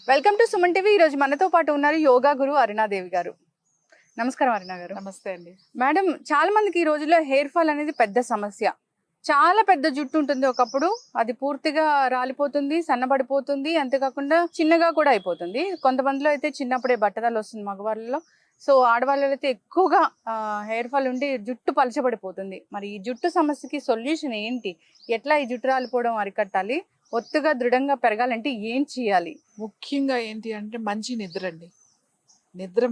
Welcome to Suman TV. ఈ రోజు మనతో పాటు ఉన్నారు యోగా గురు అరుణాదేవి గారు. నమస్కారం అరుణ గారు. నమస్తే అండి. మేడం, చాలా మందికి ఈ రోజుల్లో హెయిర్ ఫాల్ అనేది పెద్ద సమస్య. చాలా పెద్ద జుట్టు ఉంటుంది ఒకప్పుడు, అది పూర్తిగా రాలిపోతుంది, సన్నబడిపోతుంది, అంతేకాకుండా చిన్నగా కూడా అయిపోతుంది. కొంతమందిలో అయితే చిన్నప్పుడే బట్టతలు వస్తుంది మగవాళ్ళలో. సో ఆడవాళ్ళలో అయితే ఎక్కువగా హెయిర్ ఫాల్ ఉండి జుట్టు పలచబడిపోతుంది. మరి ఈ జుట్టు సమస్యకి సొల్యూషన్ ఏంటి? ఎట్లా ఈ జుట్టు రాలిపోవడం అరికట్టాలి? ఒత్తుగా దృఢంగా పెరగాలంటే ఏం చేయాలి? ముఖ్యంగా ఏంటి అంటే మంచి నిద్ర అండి.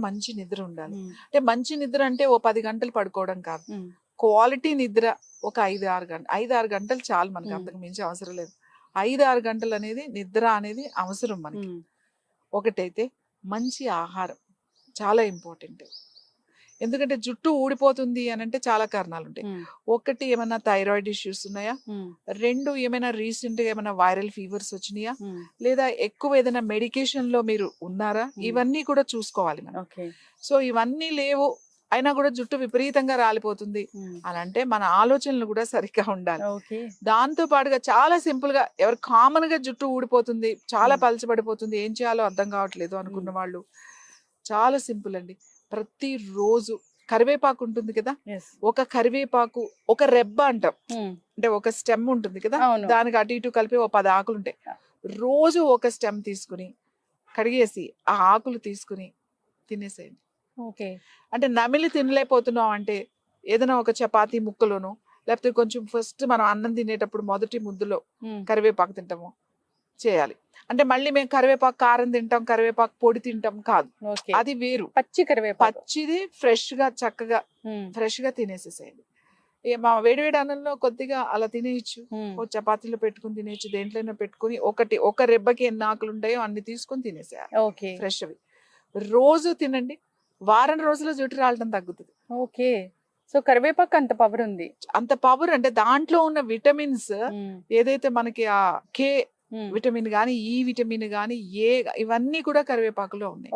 మంచి నిద్ర ఉండాలి. అంటే మంచి నిద్ర అంటే ఓ 10 గంటలు పడుకోవడం కాదు. క్వాలిటీ నిద్ర ఒక 5-6 గంటలు. 5-6 గంటలు చాలు మనకి, అంతకు మించి అవసరం లేదు. 5-6 గంటలు అనేది నిద్ర అనేది అవసరం మనకి. ఒకటైతే మంచి ఆహారం చాలా ఇంపార్టెంట్. ఎందుకంటే జుట్టు ఊడిపోతుంది అని అంటే చాలా కారణాలు ఉంటాయి. ఒకటి, ఏమైనా థైరాయిడ్ ఇష్యూస్ ఉన్నాయా? 2, ఏమైనా రీసెంట్ గా ఏమైనా వైరల్ ఫీవర్స్ వచ్చినాయా? లేదా ఎక్కువ ఏదైనా మెడికేషన్ లో మీరు ఉన్నారా? ఇవన్నీ కూడా చూసుకోవాలి మనం. సో ఇవన్నీ లేవు అయినా కూడా జుట్టు విపరీతంగా రాలిపోతుంది అని అంటే మన ఆలోచనలు కూడా సరిగ్గా ఉండాలి. దాంతో పాటుగా చాలా సింపుల్ గా, ఎవరు కామన్ గా జుట్టు ఊడిపోతుంది, చాలా పలచబడిపోతుంది, ఏం చేయాలో అర్థం కావట్లేదు అనుకున్న వాళ్ళు చాలా సింపుల్ అండి. ప్రతిరోజు కరివేపాకు ఉంటుంది కదా, ఒక కరివేపాకు ఒక రెబ్బ అంటాం, అంటే ఒక స్టెమ్ ఉంటుంది కదా, దానికి అటు ఇటు కలిపి ఓ 10 ఆకులు ఉంటాయి. రోజు ఒక స్టెమ్ తీసుకుని కడిగేసి ఆ ఆకులు తీసుకుని తినేసేయండి. అంటే నమిలి తినలేకపోతున్నాం అంటే ఏదైనా ఒక చపాతీ ముక్కలోను, లేకపోతే కొంచెం ఫస్ట్ మనం అన్నం తినేటప్పుడు మొదటి ముద్దులో కరివేపాకు తింటాము చేయాలి. అంటే మళ్ళీ మేము కరివేపాకు కారం తింటాం, కరివేపాకు పొడి తింటాం కాదు, అది వేరు. పచ్చి కరివేపాకు, పచ్చిది ఫ్రెష్ గా చక్కగా ఫ్రెష్ గా తినేసేసేయండి. మా వేడివేడి అన్నంలో కొద్దిగా అలా తినేయచ్చు, ఓ చపాతీలో పెట్టుకుని తినేయచ్చు, దేంట్లోనే పెట్టుకుని ఒక రెబ్బకి ఎన్ని ఆకులు ఉంటాయో అన్ని తీసుకుని తినేసేయాలి ఫ్రెష్ అవి. రోజు తినండి, వారం రోజుల జుట్టు రాలడం తగ్గుతుంది. ఓకే. సో కరివేపాకు అంత పవర్ ఉంది. అంత పవర్ అంటే దాంట్లో ఉన్న విటమిన్స్ ఏదైతే మనకి ఆ కే విటమిన్ గానీ, ఈ విటమిన్ గానీ, ఏ, ఇవన్నీ కూడా కరివేపాకులో ఉన్నాయి.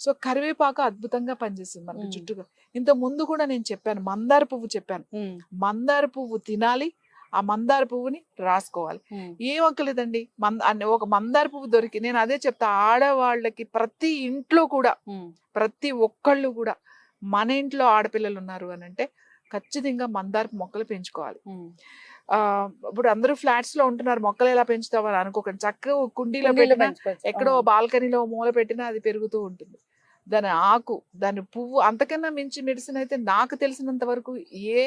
సో కరివేపాకు అద్భుతంగా పనిచేస్తుంది మనకి జుట్టుగా. ఇంత ముందు కూడా నేను చెప్పాను, మందార పువ్వు చెప్పాను. మందార పువ్వు తినాలి, ఆ మందార పువ్వుని రాసుకోవాలి. ఏం ఒక్కలేదండి, ఒక మందార పువ్వు దొరికి, నేను అదే చెప్తా, ఆడవాళ్ళకి ప్రతి ఇంట్లో కూడా, ప్రతి ఒక్కళ్ళు కూడా, మన ఇంట్లో ఆడపిల్లలు ఉన్నారు అని అంటే ఖచ్చితంగా మందారపు మొక్కలు పెంచుకోవాలి. ఇప్పుడు అందరూ ఫ్లాట్స్ లో ఉంటున్నారు, మొక్కలు ఎలా పెంచుతామని అనుకోకండి, చక్కగా కుండీలో పెట్టినా, ఎక్కడో బాల్కనీలో మూల పెట్టినా అది పెరుగుతూ ఉంటుంది. దాని ఆకు, దాని పువ్వు, అంతకన్నా మించి మెడిసిన్ అయితే నాకు తెలిసినంత వరకు ఏ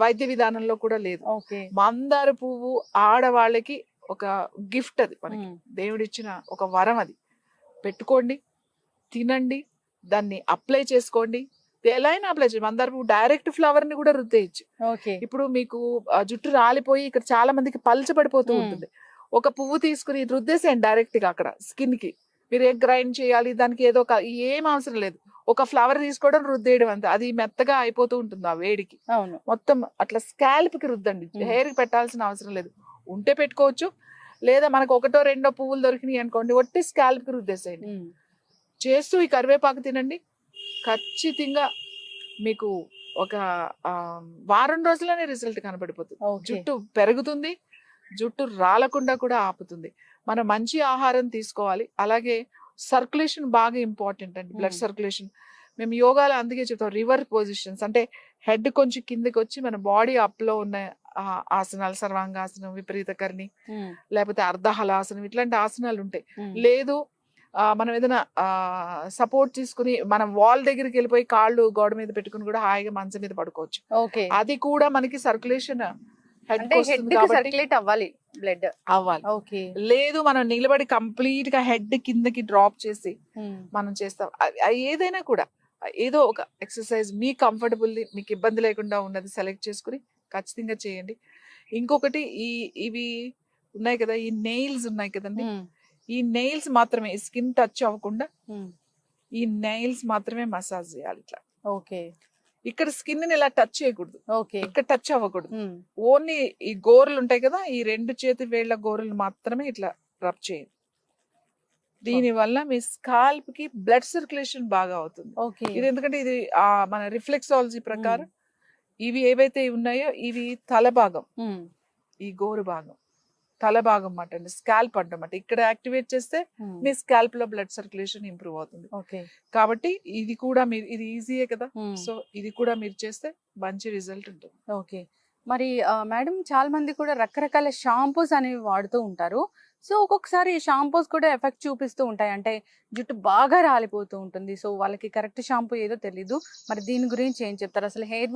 వైద్య విధానంలో కూడా లేదు. మందార పువ్వు ఆడవాళ్ళకి ఒక గిఫ్ట్, అది మనకి దేవుడిచ్చిన ఒక వరం. అది పెట్టుకోండి, తినండి, దాన్ని అప్లై చేసుకోండి. ఎలా అయినా అప్లై చేయండి. మందార పువ్వు డైరెక్ట్ ఫ్లవర్ ని కూడా రుద్దేయచ్చు. ఇప్పుడు మీకు జుట్టు రాలిపోయి ఇక్కడ చాలా మందికి పలచబడిపోతూ ఉంటుంది, ఒక పువ్వు తీసుకుని రుద్దేసేయండి డైరెక్ట్ గా అక్కడ స్కిన్ కి. మీరు ఏ గ్రైండ్ చేయాలి దానికి, ఏదో ఏం అవసరం లేదు, ఒక ఫ్లవర్ తీసుకోవడం, రుద్దేయడం అంతే. అది మెత్తగా అయిపోతూ ఉంటుంది ఆ వేడికి. మొత్తం అట్లా స్కాల్ప్ కి రుద్దండి, హెయిర్ కి పెట్టాల్సిన అవసరం లేదు. ఉంటే పెట్టుకోవచ్చు, లేదా మనకు 1-2 పువ్వులు దొరికినాయి అనుకోండి, ఒట్టి స్కాల్ప్ కి రుద్దేసేయండి. చేస్తూ ఈ కరివేపాకు తినండి, ఖచ్చితంగా మీకు ఒక వారం రోజుల్లోనే రిజల్ట్ కనబడిపోతుంది. జుట్టు పెరుగుతుంది, జుట్టు రాలకుండా కూడా ఆపుతుంది. మనం మంచి ఆహారం తీసుకోవాలి. అలాగే సర్క్యులేషన్ బాగా ఇంపార్టెంట్ అండి, బ్లడ్ సర్క్యులేషన్. మేము యోగాలో అందుకే చెప్తాం, రివర్ పొజిషన్స్, అంటే హెడ్ కొంచెం కిందకి వచ్చి మన బాడీ అప్ లో ఉన్న ఆసనాలు, సర్వాంగాసనం, విపరీతకర్ణి, లేకపోతే అర్ధహలాసనం, ఇట్లాంటి ఆసనాలు ఉంటాయి. లేదు మనం ఏదైనా సపోర్ట్ తీసుకుని మనం వాల్ దగ్గరికి వెళ్ళిపోయి కాళ్ళు గోడ మీద పెట్టుకుని కూడా హాయిగా మంచం మీద పడుకోవచ్చు. అది కూడా మనకి సర్క్యులేషన్ అవ్వాలి, బ్లడ్ అవ్వాలి. లేదు మనం నిలబడి కంప్లీట్ గా హెడ్ కిందకి డ్రాప్ చేసి మనం చేస్తాం. ఏదైనా కూడా ఏదో ఒక ఎక్సర్సైజ్ మీ కంఫర్టబుల్, మీకు ఇబ్బంది లేకుండా ఉన్నది సెలెక్ట్ చేసుకుని ఖచ్చితంగా చేయండి. ఇంకొకటి, ఇవి ఉన్నాయి కదా, ఈ నెయిల్స్ ఉన్నాయి కదండి, ఈ నెయిల్స్ మాత్రమే, స్కిన్ టచ్ అవ్వకుండా ఈ నెయిల్స్ మాత్రమే మసాజ్ చేయాలి ఇట్లా. ఇక్కడ స్కిన్ ని ఇలా టచ్ చేయకూడదు, ఇక్కడ టచ్ అవ్వకూడదు. ఓన్లీ ఈ గోర్లు ఉంటాయి కదా, ఈ 2 చేతి వేళ్ల గోర్లు మాత్రమే ఇట్లా రబ్ చేయండి. దీని వల్ల మీ స్కాల్ప్ కి బ్లడ్ సర్క్యులేషన్ బాగా అవుతుంది. ఇది ఎందుకంటే ఇది మన రిఫ్లెక్సాలజీ ప్రకారం ఇవి ఏవైతే ఉన్నాయో ఇవి తల భాగం, ఈ గోరు భాగం, తల భాగం మాట అండి, స్కాల్ప్ అంటమాట. ఇక్కడ యాక్టివేట్ చేస్తే మీ స్కాల్ప్ లో బ్లడ్ సర్క్యులేషన్ ఇంప్రూవ్ అవుతుంది. ఓకే. కాబట్టి ఇది కూడా మీరు, ఇది ఈజీయే కదా, సో ఇది కూడా మీరు చేస్తే మంచి రిజల్ట్ ఉంటుంది. ఓకే. మరి మేడం చాలా మంది కూడా రకరకాల షాంపూస్ అనేవి వాడుతూ ఉంటారు. సో ఒక్కొక్కసారి షాంపూస్ కూడా ఎఫెక్ట్ చూపిస్తూ ఉంటాయి. అంటే జుట్టు బాగా రాలిపోతూ ఉంటుంది. సో వాళ్ళకి కరెక్ట్ షాంపూ ఏదో తెలీదు. మరి దీని గురించి ఏం చెప్తారు? అసలు హెయిర్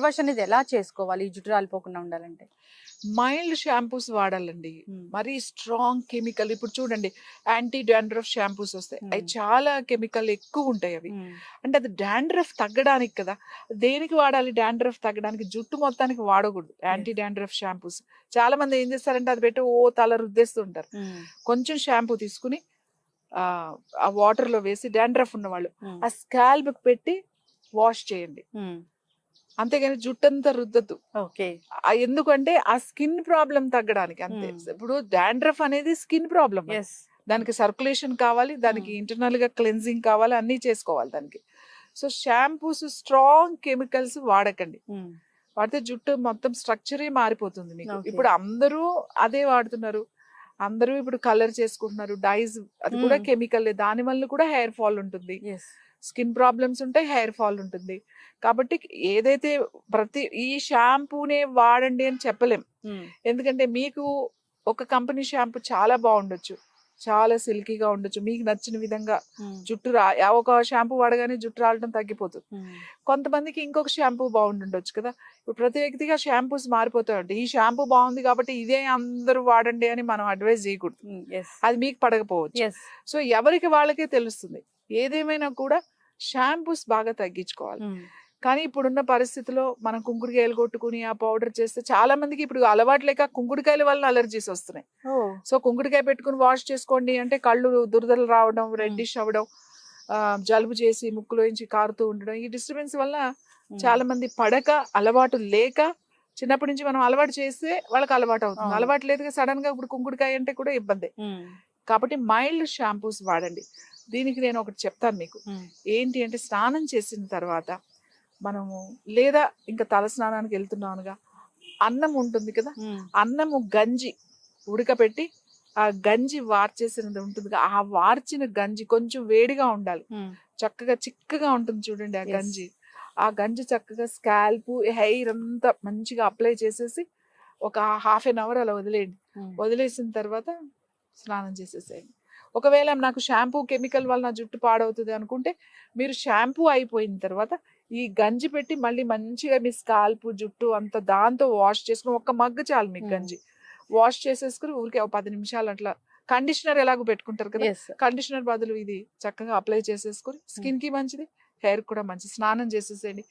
వాష్ అనేది ఎలా చేసుకోవాలి ఈ జుట్టు రాలిపోకుండా ఉండాలంటే? మైల్డ్ షాంపూస్ వాడాలండి. మరీ స్ట్రాంగ్ కెమికల్, ఇప్పుడు చూడండి యాంటీ డాండ్రఫ్ షాంపూస్ వస్తాయి, అవి చాలా కెమికల్ ఎక్కువ ఉంటాయి అవి. అంటే అది డాండ్రఫ్ తగ్గడానికి కదా, దేనికి వాడాలి? డాండ్రఫ్ తగ్గడానికి, జుట్టు మొత్తానికి వాడకూడదు యాంటీ డాండ్రఫ్ షాంపూస్. చాలా మంది ఏం చేస్తారంటే అది పెట్టి తల రుద్దేస్తూ ఉంటారు. కొంచెం షాంపూ తీసుకుని ఆ వాటర్ లో వేసి, డాండ్రఫ్ ఉన్న వాళ్ళు ఆ స్కాల్ప్ పెట్టి వాష్ చేయండి, అంతేగాని జుట్టంతా రుద్దద్దు. ఓకే. ఎందుకంటే ఆ స్కిన్ ప్రాబ్లం తగ్గడానికి అంతే. ఇప్పుడు డాండ్రఫ్ అనేది స్కిన్ ప్రాబ్లం, దానికి సర్క్యులేషన్ కావాలి, దానికి ఇంటర్నల్ గా క్లెన్జింగ్ కావాలి, అన్ని చేసుకోవాలి దానికి. సో షాంపూస్ స్ట్రాంగ్ కెమికల్స్ వాడకండి, వాడితే జుట్టు మొత్తం స్ట్రక్చరే మారిపోతుంది మీకు. ఇప్పుడు అందరూ అదే వాడుతున్నారు, అందరూ ఇప్పుడు కలర్ చేసుకుంటున్నారు, డైస్, అది కూడా కెమికల్, దాని వల్ల కూడా హెయిర్ ఫాల్ ఉంటుంది, స్కిన్ ప్రాబ్లమ్స్ ఉంటాయి, హెయిర్ ఫాల్ ఉంటుంది. కాబట్టి ఏదైతే ఈ షాంపూనే వాడండి అని చెప్పలేం. ఎందుకంటే మీకు ఒక కంపెనీ షాంపూ చాలా బాగుండొచ్చు, చాలా సిల్కీగా ఉండొచ్చు, మీకు నచ్చిన విధంగా జుట్టు ఒక షాంపూ వాడగానే జుట్టు రాలడం తగ్గిపోతుంది. కొంతమందికి ఇంకొక షాంపూ బాగుండొచ్చు కదా. ఇప్పుడు ప్రతి వ్యక్తిగా షాంపూస్ మారిపోతాయండి. ఈ షాంపూ బాగుంది కాబట్టి ఇదే అందరూ వాడండి అని మనం అడ్వైజ్ చేయకూడదు, అది మీకు పడకపోవచ్చు. సో ఎవరికి వాళ్ళకే తెలుస్తుంది. ఏదేమైనా కూడా షాంపూస్ బాగా తగ్గించుకోవాలి. కానీ ఇప్పుడున్న పరిస్థితిలో మనం కుంకుడుకాయలు కొట్టుకుని ఆ పౌడర్ చేస్తే, చాలా మందికి ఇప్పుడు అలవాటు లేక కుంకుడుకాయల వల్ల అలర్జీస్ వస్తున్నాయి. సో కుంకుడుకాయ పెట్టుకుని వాష్ చేసుకోండి అంటే కళ్ళు దురదలు రావడం, రెడ్డిష్ అవ్వడం, జలుబు చేసి ముక్కులోంచి కారుతూ ఉండడం, ఈ డిస్టర్బెన్స్ వల్ల చాలా మంది పడక, అలవాటు లేక, చిన్నప్పటి నుంచి మనం అలవాటు చేస్తే వాళ్ళకి అలవాటు అవుతుంది, అలవాటు లేదుగా సడన్ గా ఇప్పుడు కుంకుడుకాయ అంటే కూడా ఇబ్బంది. కాబట్టి మైల్డ్ షాంపూస్ వాడండి. దీనికి నేను ఒకటి చెప్తాను మీకు, ఏంటి అంటే స్నానం చేసిన తర్వాత మనము, లేదా ఇంకా తల స్నానానికి వెళ్తున్నానుగా, అన్నం ఉంటుంది కదా, అన్నము గంజి ఉడకపెట్టి ఆ గంజి వార్చేసినది ఉంటుంది, ఆ వార్చిన గంజి కొంచెం వేడిగా ఉండాలి, చక్కగా చిక్కగా ఉంటుంది చూడండి ఆ గంజి చక్కగా స్కాల్ప్, హెయిర్ అంతా మంచిగా అప్లై చేసేసి ఒక హాఫ్ అన్ అవర్ అలా వదిలేయండి. వదిలేసిన తర్వాత స్నానం చేసేసేయండి. ఒకవేళ నాకు షాంపూ కెమికల్ వల్ల నా జుట్టు పాడవుతుంది అనుకుంటే, మీరు షాంపూ అయిపోయిన తర్వాత ఈ గంజి పెట్టి మళ్ళీ మంచిగా మీ స్కాల్ప్, జుట్టు అంతా దాంతో వాష్ చేసుకుని, ఒక్క మగ్గు చాలు మీకు గంజి వాష్ చేసేసుకుని, ఊరికే 10 నిమిషాలు అట్లా, కండిషనర్ ఎలాగో పెట్టుకుంటారు కదా, కండిషనర్ బదులు ఇది చక్కగా అప్లై చేసేసుకుని, స్కిన్ కి మంచిది, హెయిర్ కూడా మంచిది. స్నానం చేసేసేయండి,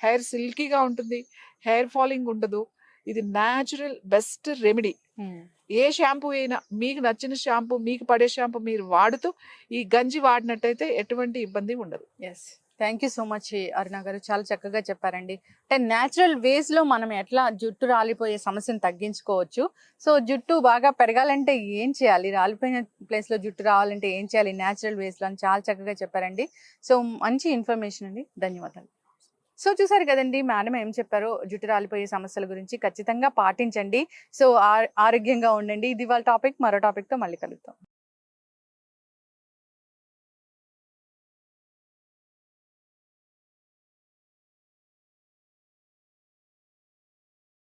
హెయిర్ సిల్కీగా ఉంటుంది, హెయిర్ ఫాలింగ్ ఉండదు. ఇది న్యాచురల్ బెస్ట్ రెమెడీ. ఏ షాంపూ అయినా మీకు నచ్చిన షాంపూ, మీకు పడే షాంపూ మీరు వాడుతూ ఈ గంజి వాడినట్టయితే ఎటువంటి ఇబ్బంది ఉండదు. థ్యాంక్ యూ సో మచ్ అరుణ గారు, చాలా చక్కగా చెప్పారండి. అంటే న్యాచురల్ వేస్ లో మనం ఎట్లా జుట్టు రాలిపోయే సమస్యను తగ్గించుకోవచ్చు. సో జుట్టు బాగా పెరగాలంటే ఏం చేయాలి, రాలిపోయిన ప్లేస్ లో జుట్టు రావాలంటే ఏం చేయాలి న్యాచురల్ వేస్ లో అని చాలా చక్కగా చెప్పారండి. సో మంచి ఇన్ఫర్మేషన్ అండి, ధన్యవాదాలు. సో చూసారు కదండి మేడం ఏం చెప్పారో జుట్టు రాలిపోయే సమస్యల గురించి. ఖచ్చితంగా పాటించండి. సో ఆరోగ్యంగా ఉండండి. ఇది వాళ్ళ టాపిక్. మరో టాపిక్ తో మళ్ళీ కలుద్దాం.